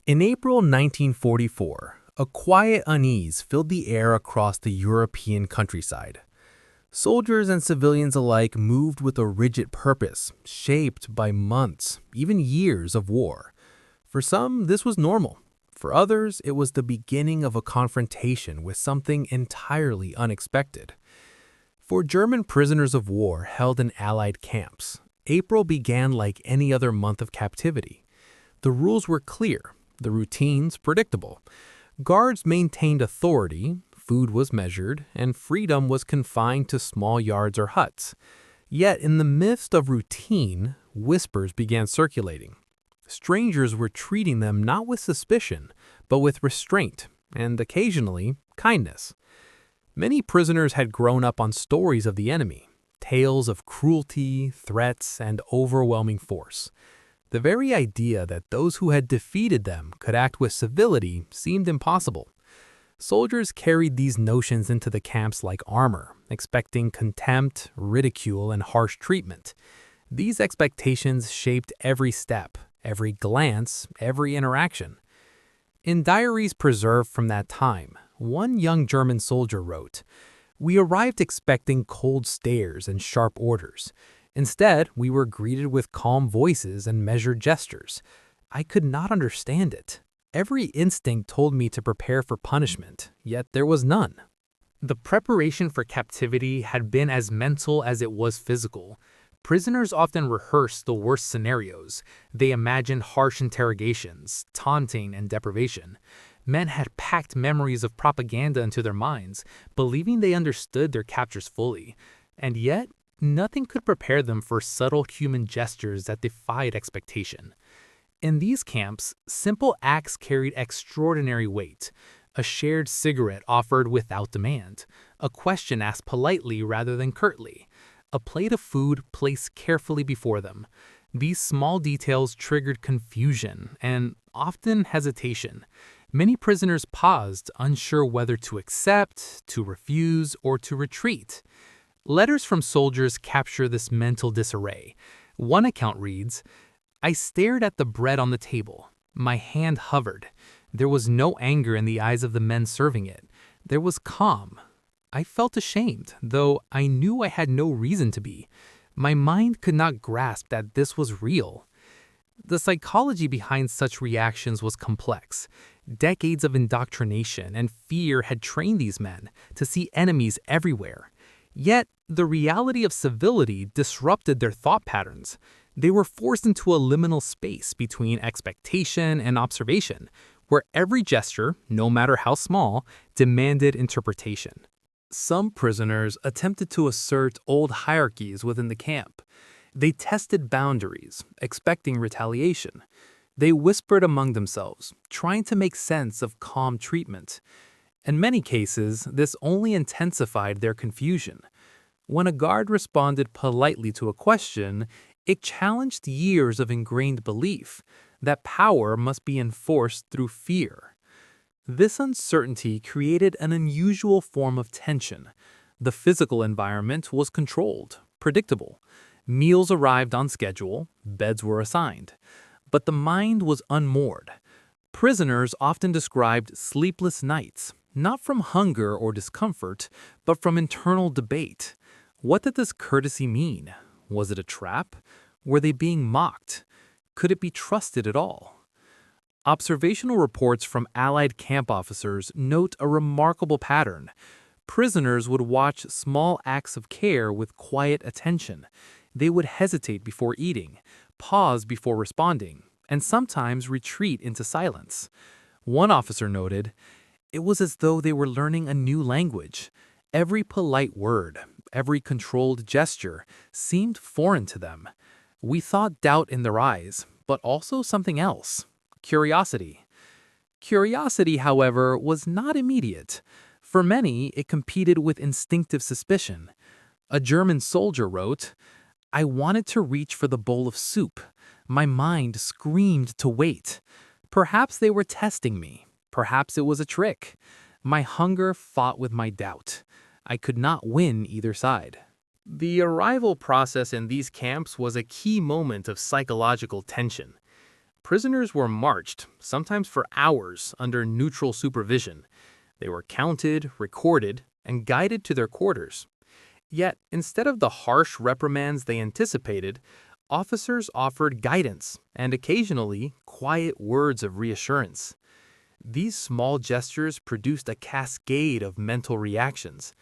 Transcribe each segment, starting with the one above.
In April 1944, a quiet unease filled the air across the European countryside. Soldiers and civilians alike moved with a rigid purpose, shaped by months, even years of war. For some, this was normal. For others, it was the beginning of a confrontation with something entirely unexpected. For German prisoners of war held in Allied camps, April began like any other month of captivity. The rules were clear, the routines predictable. Guards maintained authority, food was measured, and freedom was confined to small yards or huts. Yet in the midst of routine, whispers began circulating. Strangers were treating them not with suspicion, but with restraint, and occasionally, kindness. Many prisoners had grown up on stories of the enemy, tales of cruelty, threats, and overwhelming force. The very idea that those who had defeated them could act with civility seemed impossible. Soldiers carried these notions into the camps like armor, expecting contempt, ridicule, and harsh treatment. These expectations shaped every step, every glance, every interaction. In diaries preserved from that time, one young German soldier wrote, "We arrived expecting cold stares and sharp orders. Instead, we were greeted with calm voices and measured gestures. I could not understand it. Every instinct told me to prepare for punishment, yet there was none." The preparation for captivity had been as mental as it was physical. Prisoners often rehearsed the worst scenarios. They imagined harsh interrogations, taunting, and deprivation. Men had packed memories of propaganda into their minds, believing they understood their captors fully. And yet, nothing could prepare them for subtle human gestures that defied expectation. In these camps, simple acts carried extraordinary weight. A shared cigarette offered without demand, a question asked politely rather than curtly, a plate of food placed carefully before them. These small details triggered confusion and often hesitation. Many prisoners paused, unsure whether to accept, to refuse, or to retreat. Letters from soldiers capture this mental disarray. One account reads, "I stared at the bread on the table. My hand hovered. There was no anger in the eyes of the men serving it. There was calm. I felt ashamed, though I knew I had no reason to be. My mind could not grasp that this was real." The psychology behind such reactions was complex. Decades of indoctrination and fear had trained these men to see enemies everywhere. Yet, the reality of civility disrupted their thought patterns. They were forced into a liminal space between expectation and observation, where every gesture, no matter how small, demanded interpretation. Some prisoners attempted to assert old hierarchies within the camp. They tested boundaries, expecting retaliation. They whispered among themselves, trying to make sense of calm treatment. In many cases, this only intensified their confusion. When a guard responded politely to a question, it challenged years of ingrained belief that power must be enforced through fear. This uncertainty created an unusual form of tension. The physical environment was controlled, predictable. Meals arrived on schedule, beds were assigned. But the mind was unmoored. Prisoners often described sleepless nights, not from hunger or discomfort, but from internal debate. What did this courtesy mean? Was it a trap? Were they being mocked? Could it be trusted at all? Observational reports from Allied camp officers note a remarkable pattern. Prisoners would watch small acts of care with quiet attention. They would hesitate before eating, pause before responding, and sometimes retreat into silence. One officer noted, "It was as though they were learning a new language. Every polite word, every controlled gesture seemed foreign to them. We thought doubt in their eyes, but also something else. Curiosity." Curiosity, however, was not immediate. For many, it competed with instinctive suspicion. A German soldier wrote, "I wanted to reach for the bowl of soup. My mind screamed to wait. Perhaps they were testing me. Perhaps it was a trick. My hunger fought with my doubt. I could not win either side." The arrival process in these camps was a key moment of psychological tension. Prisoners were marched, sometimes for hours, under neutral supervision. They were counted, recorded, and guided to their quarters. Yet, instead of the harsh reprimands they anticipated, officers offered guidance and occasionally quiet words of reassurance. These small gestures produced a cascade of mental reactions.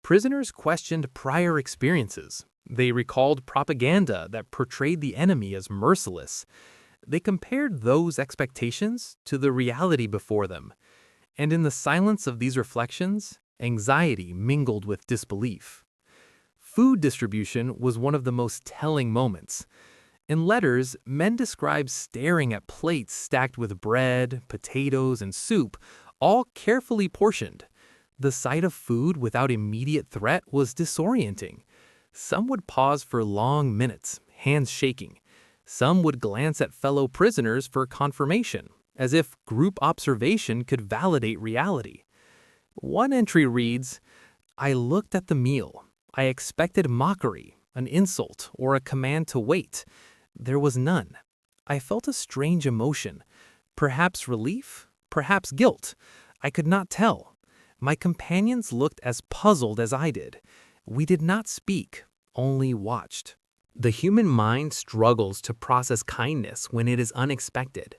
Prisoners questioned prior experiences. They recalled propaganda that portrayed the enemy as merciless. They compared those expectations to the reality before them. And in the silence of these reflections, anxiety mingled with disbelief. Food distribution was one of the most telling moments. In letters, men described staring at plates stacked with bread, potatoes, and soup, all carefully portioned. The sight of food without immediate threat was disorienting. Some would pause for long minutes, hands shaking. Some would glance at fellow prisoners for confirmation, as if group observation could validate reality. One entry reads, "I looked at the meal. I expected mockery, an insult, or a command to wait. There was none. I felt a strange emotion, perhaps relief, perhaps guilt. I could not tell. My companions looked as puzzled as I did. We did not speak, only watched." The human mind struggles to process kindness when it is unexpected.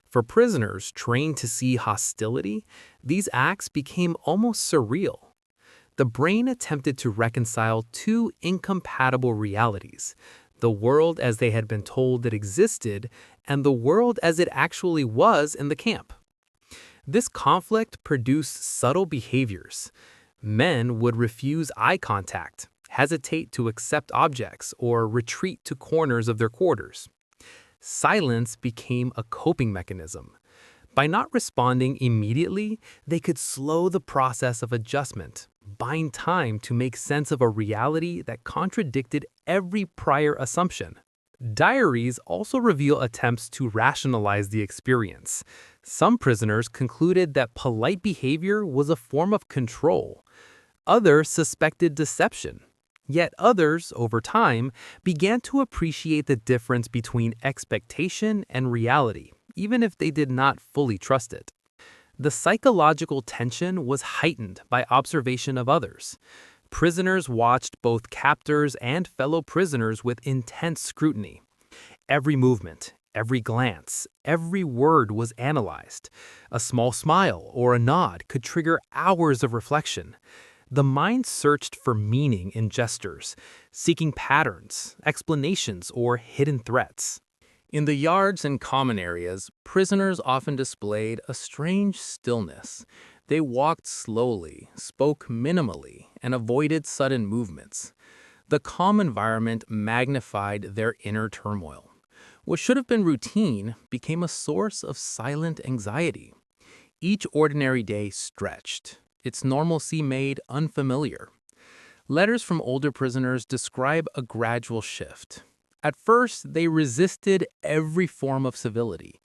For prisoners trained to see hostility, these acts became almost surreal. The brain attempted to reconcile two incompatible realities: the world as they had been told it existed, and the world as it actually was in the camp. This conflict produced subtle behaviors. Men would refuse eye contact, hesitate to accept objects, or retreat to corners of their quarters. Silence became a coping mechanism. By not responding immediately, they could slow the process of adjustment, buying time to make sense of a reality that contradicted every prior assumption. Diaries also reveal attempts to rationalize the experience. Some prisoners concluded that polite behavior was a form of control. Others suspected deception. Yet others, over time, began to appreciate the difference between expectation and reality, even if they did not fully trust it. The psychological tension was heightened by observation of others. Prisoners watched both captors and fellow prisoners with intense scrutiny. Every movement, every glance, every word was analyzed. A small smile or a nod could trigger hours of reflection. The mind searched for meaning in gestures, seeking patterns, explanations, or hidden threats. In the yards and common areas, prisoners often displayed a strange stillness. They walked slowly, spoke minimally, and avoided sudden movements. The calm environment magnified their inner turmoil. What should have been routine became a source of silent anxiety. Each ordinary day stretched, its normalcy made unfamiliar. Letters from older prisoners describe a gradual shift. At first, they resisted every form of civility.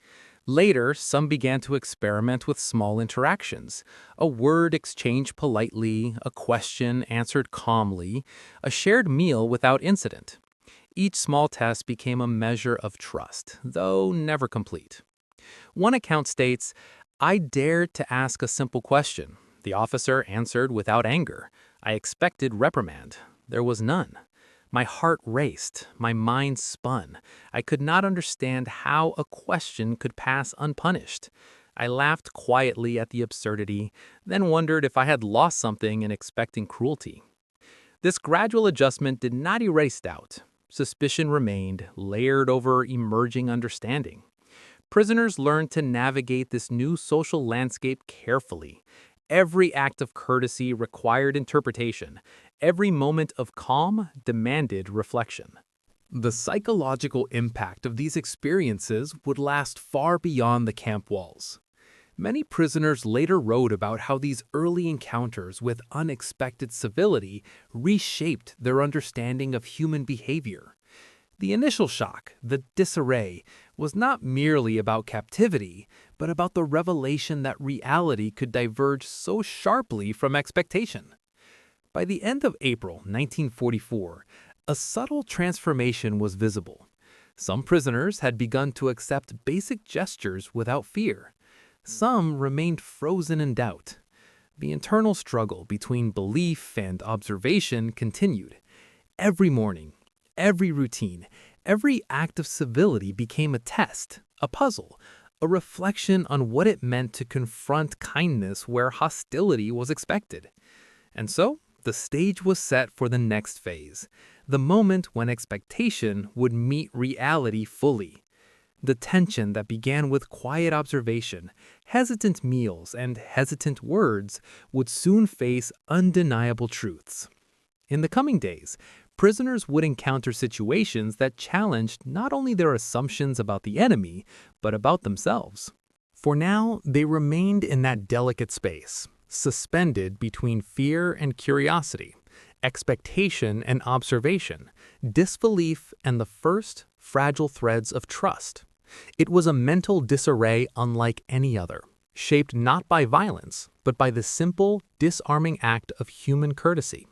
Later, some began to experiment with small interactions: a word exchanged politely, a question answered calmly, a shared meal without incident. Each small test became a measure of trust, though never complete. One account states, "I dared to ask a simple question. The officer answered without anger. I expected reprimand. There was none. My heart raced, my mind spun. I could not understand how a question could pass unpunished. I laughed quietly at the absurdity, then wondered if I had lost something in expecting cruelty." This gradual adjustment did not erase doubt. Suspicion remained, layered over emerging understanding. Prisoners learned to navigate this new social landscape carefully. Every act of courtesy required interpretation. Every moment of calm demanded reflection. The psychological impact of these experiences would last far beyond the camp walls. Many prisoners later wrote about how these early encounters with unexpected civility reshaped their understanding of human behavior. The initial shock, the disarray, was not merely about captivity, but about the revelation that reality could diverge so sharply from expectation. By the end of April 1944, a subtle transformation was visible. Some prisoners had begun to accept basic gestures without fear. Some remained frozen in doubt. The internal struggle between belief and observation continued. Every morning, every routine, every act of civility became a test, a puzzle, a reflection on what it meant to confront kindness where hostility was expected. And so, the stage was set for the next phase, the moment when expectation would meet reality fully. The tension that began with quiet observation, hesitant meals, and hesitant words would soon face undeniable truths. In the coming days, prisoners would encounter situations that challenged not only their assumptions about the enemy, but about themselves. For now, they remained in that delicate space, suspended between fear and curiosity, expectation and observation, disbelief and the first fragile threads of trust. It was a mental disarray unlike any other, shaped not by violence, but by the simple, disarming act of human courtesy.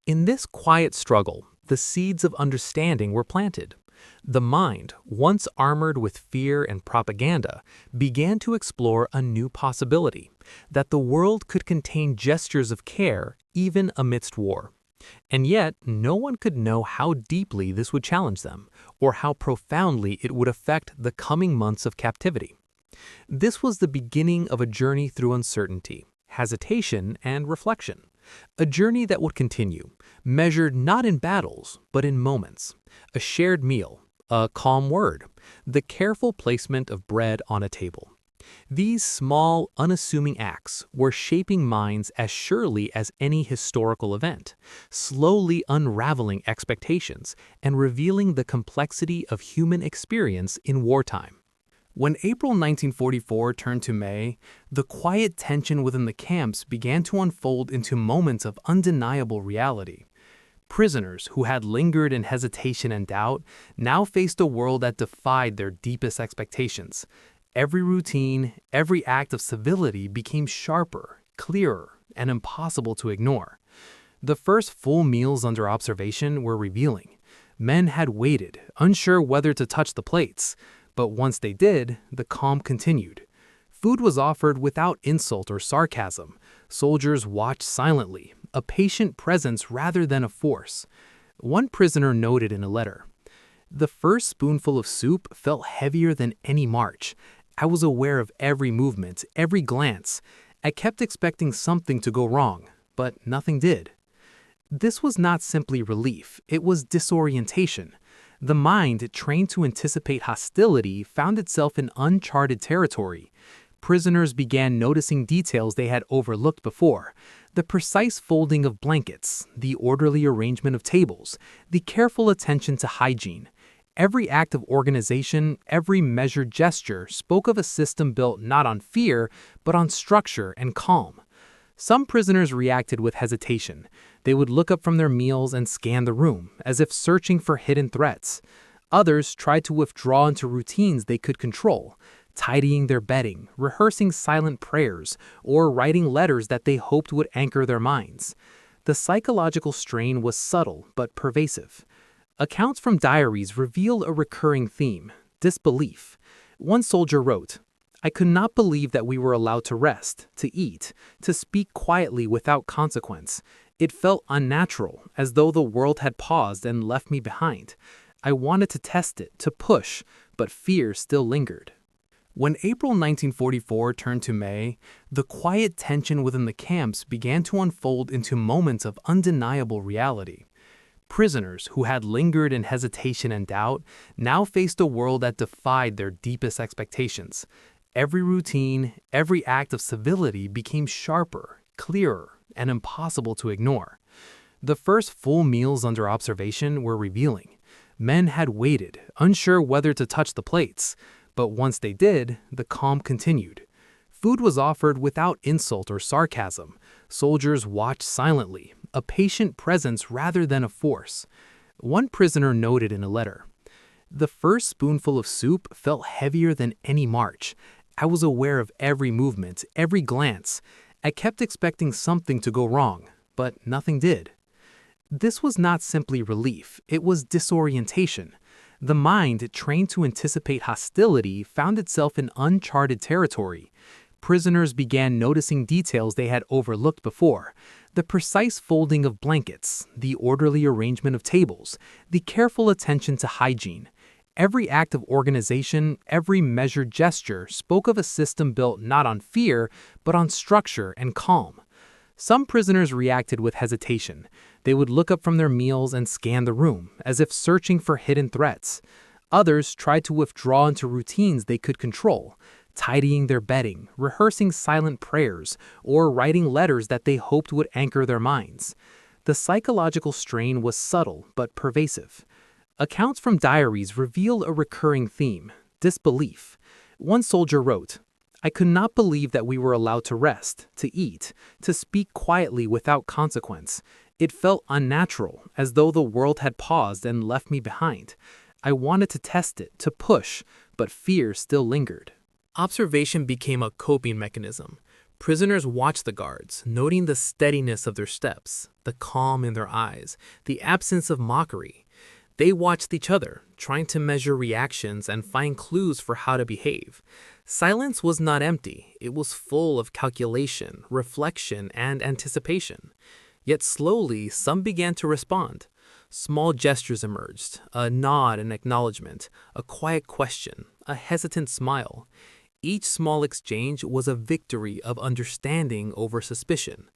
In this quiet struggle, the seeds of understanding were planted. The mind, once armored with fear and propaganda, began to explore a new possibility, that the world could contain gestures of care even amidst war. And yet, no one could know how deeply this would challenge them, or how profoundly it would affect the coming months of captivity. This was the beginning of a journey through uncertainty, hesitation, and reflection. A journey that would continue, measured not in battles, but in moments. A shared meal, a calm word, the careful placement of bread on a table. These small, unassuming acts were shaping minds as surely as any historical event, slowly unraveling expectations and revealing the complexity of human experience in wartime. When April 1944 turned to May, the quiet tension within the camps began to unfold into moments of undeniable reality. Prisoners who had lingered in hesitation and doubt now faced a world that defied their deepest expectations. Every routine, every act of civility became sharper, clearer, and impossible to ignore. The first full meals under observation were revealing. Men had waited, unsure whether to touch the plates. But once they did, the calm continued. Food was offered without insult or sarcasm. Soldiers watched silently, a patient presence rather than a force. One prisoner noted in a letter, "The first spoonful of soup felt heavier than any march. I was aware of every movement, every glance. I kept expecting something to go wrong, but nothing did." This was not simply relief, it was disorientation. The mind, trained to anticipate hostility, found itself in uncharted territory. Prisoners began noticing details they had overlooked before. The precise folding of blankets, the orderly arrangement of tables, the careful attention to hygiene. Every act of organization, every measured gesture spoke of a system built not on fear, but on structure and calm. Some prisoners reacted with hesitation. They would look up from their meals and scan the room, as if searching for hidden threats. Others tried to withdraw into routines they could control, tidying their bedding, rehearsing silent prayers, or writing letters that they hoped would anchor their minds. The psychological strain was subtle but pervasive. Accounts from diaries reveal a recurring theme: disbelief. One soldier wrote, "I could not believe that we were allowed to rest, to eat, to speak quietly without consequence. It felt unnatural, as though the world had paused and left me behind. I wanted to test it, to push, but fear still lingered." When April 1944 turned to May, the quiet tension within the camps began to unfold into moments of undeniable reality. Prisoners who had lingered in hesitation and doubt now faced a world that defied their deepest expectations. Every routine, every act of civility became sharper, clearer, and impossible to ignore. The first full meals under observation were revealing. Men had waited, unsure whether to touch the plates. But once they did, the calm continued. Food was offered without insult or sarcasm. Soldiers watched silently, a patient presence rather than a force. One prisoner noted in a letter, "The first spoonful of soup felt heavier than any march. I was aware of every movement, every glance. I kept expecting something to go wrong, but nothing did." This was not simply relief, it was disorientation. The mind, trained to anticipate hostility, found itself in uncharted territory. Prisoners began noticing details they had overlooked before: the precise folding of blankets, the orderly arrangement of tables, the careful attention to hygiene. Every act of organization, every measured gesture spoke of a system built not on fear, but on structure and calm. Some prisoners reacted with hesitation. They would look up from their meals and scan the room, as if searching for hidden threats. Others tried to withdraw into routines they could control, tidying their bedding, rehearsing silent prayers, or writing letters that they hoped would anchor their minds. The psychological strain was subtle but pervasive. Accounts from diaries reveal a recurring theme: disbelief. One soldier wrote, "I could not believe that we were allowed to rest, to eat, to speak quietly without consequence. It felt unnatural, as though the world had paused and left me behind. I wanted to test it, to push, but fear still lingered." Observation became a coping mechanism. Prisoners watched the guards, noting the steadiness of their steps, the calm in their eyes, the absence of mockery. They watched each other, trying to measure reactions and find clues for how to behave. Silence was not empty. It was full of calculation, reflection, and anticipation. Yet slowly, some began to respond. Small gestures emerged: a nod in acknowledgement, a quiet question, a hesitant smile. Each small exchange was a victory of understanding over suspicion.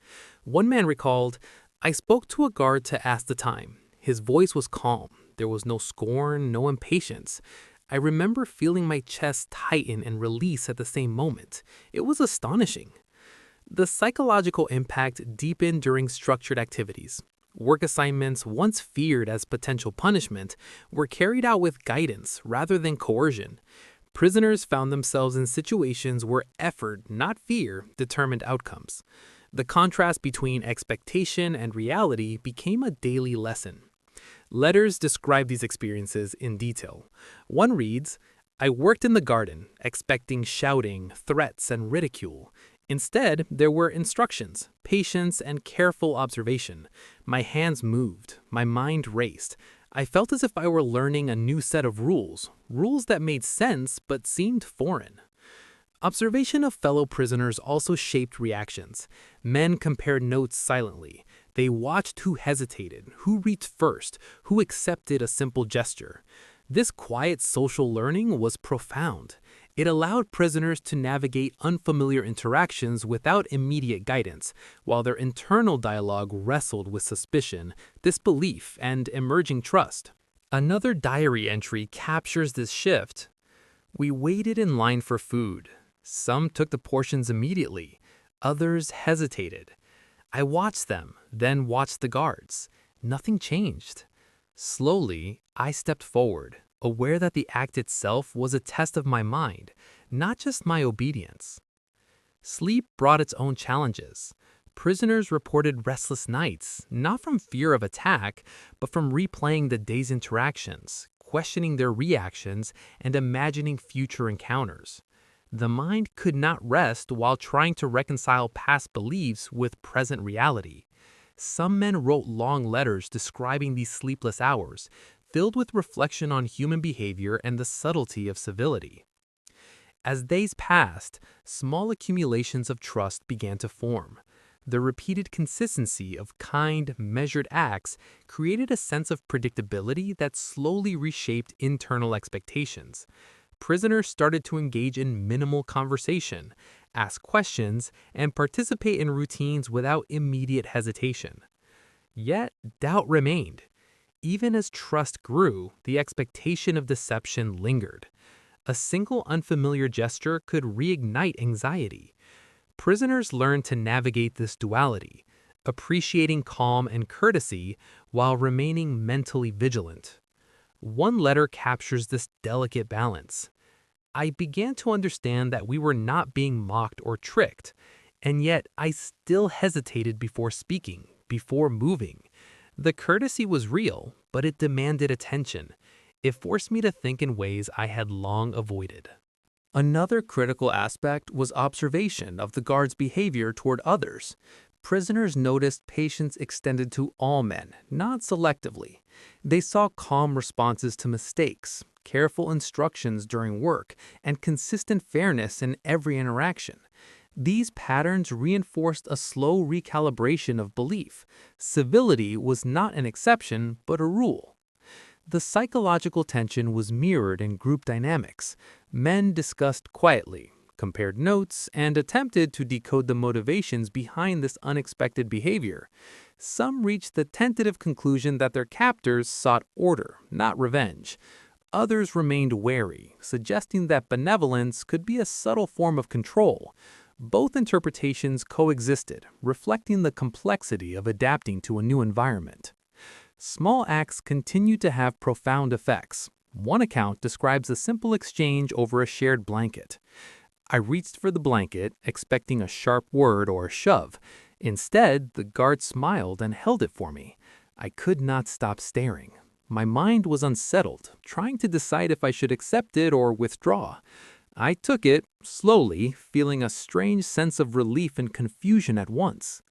One man recalled, "I spoke to a guard to ask the time. His voice was calm. There was no scorn, no impatience. I remember feeling my chest tighten and release at the same moment. It was astonishing." The psychological impact deepened during structured activities. Work assignments, once feared as potential punishment, were carried out with guidance rather than coercion. Prisoners found themselves in situations where effort, not fear, determined outcomes. The contrast between expectation and reality became a daily lesson. Letters describe these experiences in detail. One reads, "I worked in the garden, expecting shouting, threats, and ridicule. Instead, there were instructions, patience, and careful observation. My hands moved, my mind raced. I felt as if I were learning a new set of rules, rules that made sense but seemed foreign." Observation of fellow prisoners also shaped reactions. Men compared notes silently. They watched who hesitated, who reached first, who accepted a simple gesture. This quiet social learning was profound. It allowed prisoners to navigate unfamiliar interactions without immediate guidance, while their internal dialogue wrestled with suspicion, disbelief, and emerging trust. Another diary entry captures this shift. "We waited in line for food. Some took the portions immediately. Others hesitated. I watched them, then watched the guards. Nothing changed. Slowly, I stepped forward, aware that the act itself was a test of my mind, not just my obedience." Sleep brought its own challenges. Prisoners reported restless nights, not from fear of attack, but from replaying the day's interactions, questioning their reactions, and imagining future encounters. The mind could not rest while trying to reconcile past beliefs with present reality. Some men wrote long letters describing these sleepless hours, filled with reflection on human behavior and the subtlety of civility. As days passed, small accumulations of trust began to form. The repeated consistency of kind, measured acts created a sense of predictability that slowly reshaped internal expectations. Prisoners started to engage in minimal conversation, ask questions, and participate in routines without immediate hesitation. Yet, doubt remained. Even as trust grew, the expectation of deception lingered. A single unfamiliar gesture could reignite anxiety. Prisoners learned to navigate this duality, appreciating calm and courtesy while remaining mentally vigilant. One letter captures this delicate balance. "I began to understand that we were not being mocked or tricked, and yet I still hesitated before speaking, before moving. The courtesy was real, but it demanded attention. It forced me to think in ways I had long avoided." Another critical aspect was observation of the guard's behavior toward others. Prisoners noticed patience extended to all men, not selectively. They saw calm responses to mistakes, careful instructions during work, and consistent fairness in every interaction. These patterns reinforced a slow recalibration of belief. Civility was not an exception, but a rule. The psychological tension was mirrored in group dynamics. Men discussed quietly, compared notes, and attempted to decode the motivations behind this unexpected behavior. Some reached the tentative conclusion that their captors sought order, not revenge. Others remained wary, suggesting that benevolence could be a subtle form of control. Both interpretations coexisted, reflecting the complexity of adapting to a new environment. Small acts continued to have profound effects. One account describes a simple exchange over a shared blanket. I reached for the blanket, expecting a sharp word or a shove. Instead, the guard smiled and held it for me. I could not stop staring. My mind was unsettled, trying to decide if I should accept it or withdraw. I took it, slowly, feeling a strange sense of relief and confusion at once.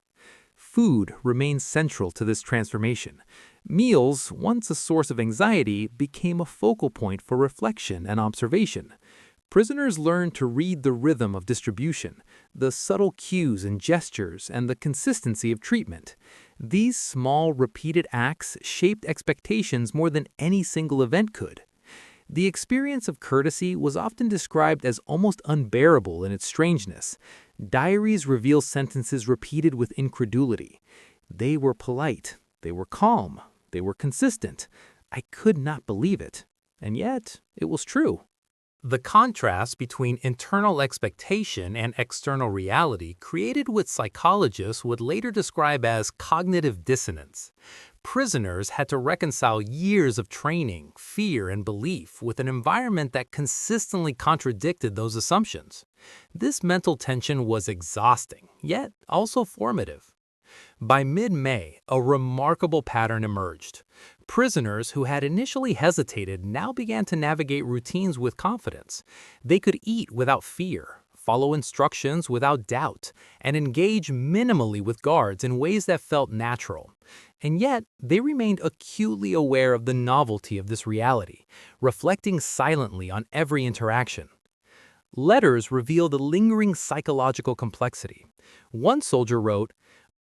Food remained central to this transformation. Meals, once a source of anxiety, became a focal point for reflection and observation. Prisoners learned to read the rhythm of distribution, the subtle cues and gestures, and the consistency of treatment. These small, repeated acts shaped expectations more than any single event could. The experience of courtesy was often described as almost unbearable in its strangeness. Diaries reveal sentences repeated with incredulity. They were polite, they were calm, they were consistent. I could not believe it. And yet, it was true. The contrast between internal expectation and external reality created what psychologists would later describe as cognitive dissonance. Prisoners had to reconcile years of training, fear, and belief with an environment that consistently contradicted those assumptions. This mental tension was exhausting, yet also formative. By mid-May, a remarkable pattern emerged. Prisoners who had initially hesitated now began to navigate routines with confidence. They could eat without fear, follow instructions without doubt, and engage minimally with guards in ways that felt natural. And yet, they remained acutely aware of the novelty of this reality, reflecting silently on every interaction. Letters revealed a lingering psychological complexity. One soldier wrote,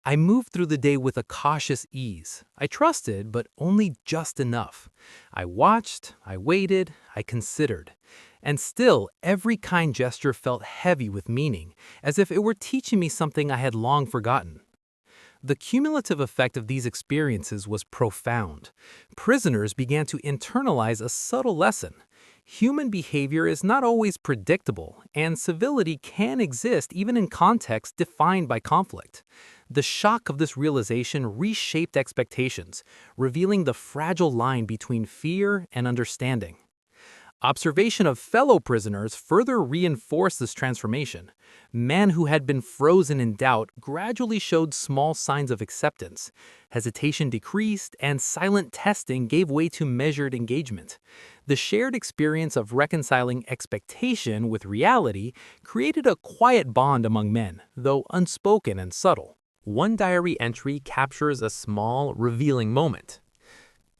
"I moved through the day with a cautious ease. I trusted, but only just enough. I watched, I waited, I considered. And still, every kind gesture felt heavy with meaning, as if it were teaching me something I had long forgotten." The cumulative effect of these experiences was profound. Prisoners began to internalize a subtle lesson. Human behavior is not always predictable, and civility can exist even in contexts defined by conflict. The shock of this realization reshaped expectations, revealing the fragile line between fear and understanding. Observation of fellow prisoners further reinforced this transformation. Men who had been frozen in doubt gradually showed small signs of acceptance. Hesitation decreased, and silent testing gave way to measured engagement. The shared experience of reconciling expectation with reality created a quiet bond among men, though unspoken and subtle. One diary entry captures a small, revealing moment.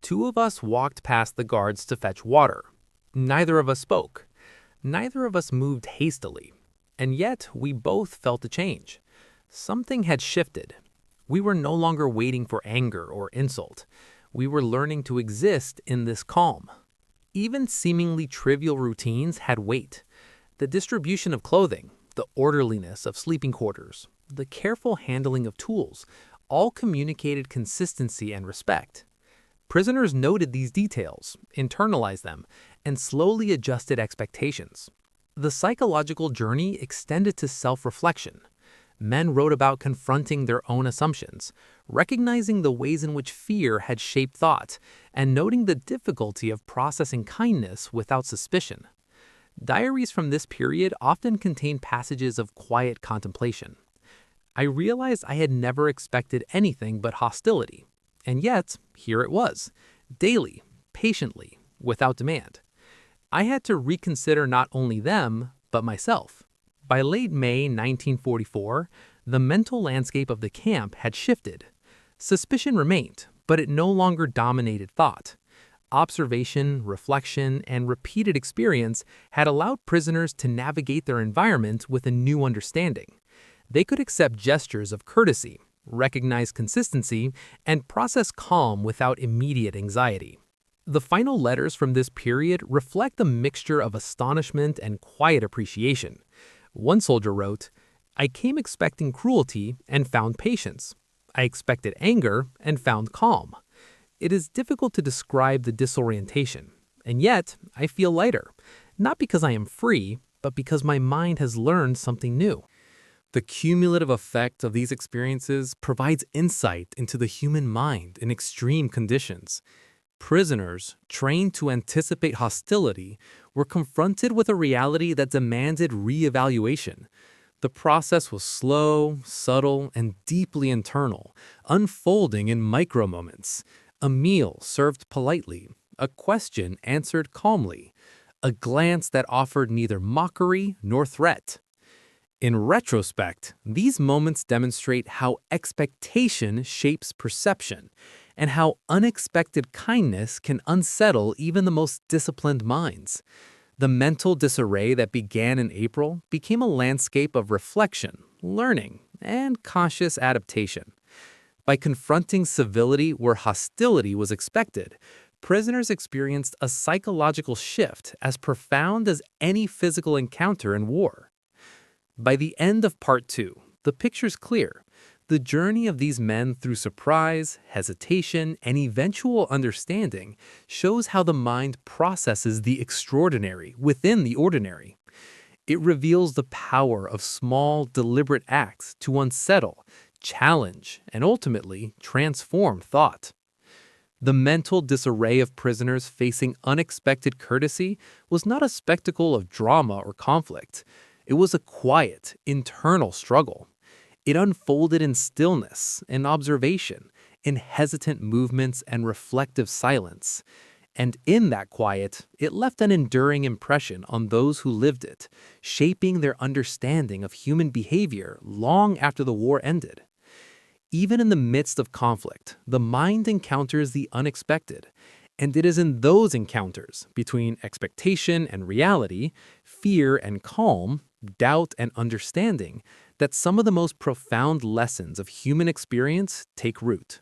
"Two of us walked past the guards to fetch water. Neither of us spoke. Neither of us moved hastily. And yet, we both felt a change. Something had shifted. We were no longer waiting for anger or insult. We were learning to exist in this calm." Even seemingly trivial routines had weight. The distribution of clothing, the orderliness of sleeping quarters, the careful handling of tools, all communicated consistency and respect. Prisoners noted these details, internalized them, and slowly adjusted expectations. The psychological journey extended to self-reflection. Men wrote about confronting their own assumptions, recognizing the ways in which fear had shaped thought, and noting the difficulty of processing kindness without suspicion. Diaries from this period often contain passages of quiet contemplation. I realized I had never expected anything but hostility. And yet, here it was, daily, patiently, without demand. I had to reconsider not only them, but myself. By late May 1944, The mental landscape of the camp had shifted. Suspicion remained, but it no longer dominated thought. Observation, reflection, and repeated experience had allowed prisoners to navigate their environment with a new understanding. They could accept gestures of courtesy, recognize consistency, and process calm without immediate anxiety. The final letters from this period reflect a mixture of astonishment and quiet appreciation. One soldier wrote, "I came expecting cruelty and found patience. I expected anger and found calm. It is difficult to describe the disorientation, and yet I feel lighter, not because I am free, but because my mind has learned something new." The cumulative effect of these experiences provides insight into the human mind in extreme conditions. Prisoners, trained to anticipate hostility, were confronted with a reality that demanded re-evaluation. The process was slow, subtle, and deeply internal, unfolding in micro-moments. A meal served politely, a question answered calmly, a glance that offered neither mockery nor threat. In retrospect, these moments demonstrate how expectation shapes perception, and how unexpected kindness can unsettle even the most disciplined minds. The mental disarray that began in April became a landscape of reflection, learning, and conscious adaptation. By confronting civility where hostility was expected, prisoners experienced a psychological shift as profound as any physical encounter in war. By the end of Part 2, the picture's clear. The journey of these men through surprise, hesitation, and eventual understanding shows how the mind processes the extraordinary within the ordinary. It reveals the power of small, deliberate acts to unsettle, challenge, and ultimately transform thought. The mental disarray of prisoners facing unexpected courtesy was not a spectacle of drama or conflict. It was a quiet, internal struggle. It unfolded in stillness and observation, in hesitant movements and reflective silence. And in that quiet, it left an enduring impression on those who lived it, shaping their understanding of human behavior long after the war ended. Even in the midst of conflict, the mind encounters the unexpected, and it is in those encounters between expectation and reality, fear and calm, doubt and understanding, that some of the most profound lessons of human experience take root.